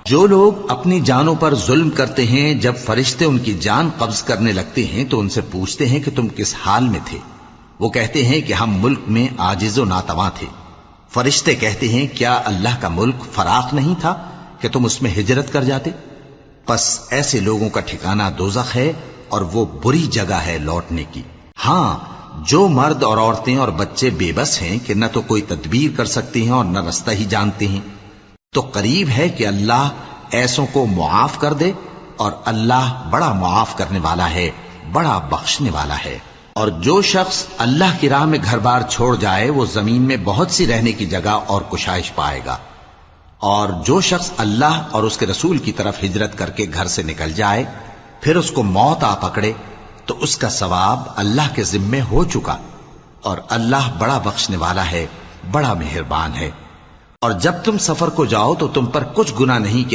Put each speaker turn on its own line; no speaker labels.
جو لوگ اپنی جانوں پر ظلم کرتے ہیں جب فرشتے ان کی جان قبض کرنے لگتے ہیں تو ان سے پوچھتے ہیں کہ تم کس حال میں تھے؟ وہ کہتے ہیں کہ ہم ملک میں عاجز و ناتواں تھے۔ فرشتے کہتے ہیں کیا اللہ کا ملک فراخ نہیں تھا کہ تم اس میں ہجرت کر جاتے؟ پس ایسے لوگوں کا ٹھکانہ دوزخ ہے اور وہ بری جگہ ہے لوٹنے کی۔ ہاں، جو مرد اور عورتیں اور بچے بے بس ہیں کہ نہ تو کوئی تدبیر کر سکتے ہیں اور نہ رستہ ہی جانتے ہیں، تو قریب ہے کہ اللہ ایسوں کو معاف کر دے، اور اللہ بڑا معاف کرنے والا ہے، بڑا بخشنے والا ہے۔ اور جو شخص اللہ کی راہ میں گھر بار چھوڑ جائے وہ زمین میں بہت سی رہنے کی جگہ اور کشائش پائے گا، اور جو شخص اللہ اور اس کے رسول کی طرف ہجرت کر کے گھر سے نکل جائے پھر اس کو موت آ پکڑے تو اس کا ثواب اللہ کے ذمے ہو چکا، اور اللہ بڑا بخشنے والا ہے، بڑا مہربان ہے۔ اور جب تم سفر کو جاؤ تو تم پر کچھ گناہ نہیں کہ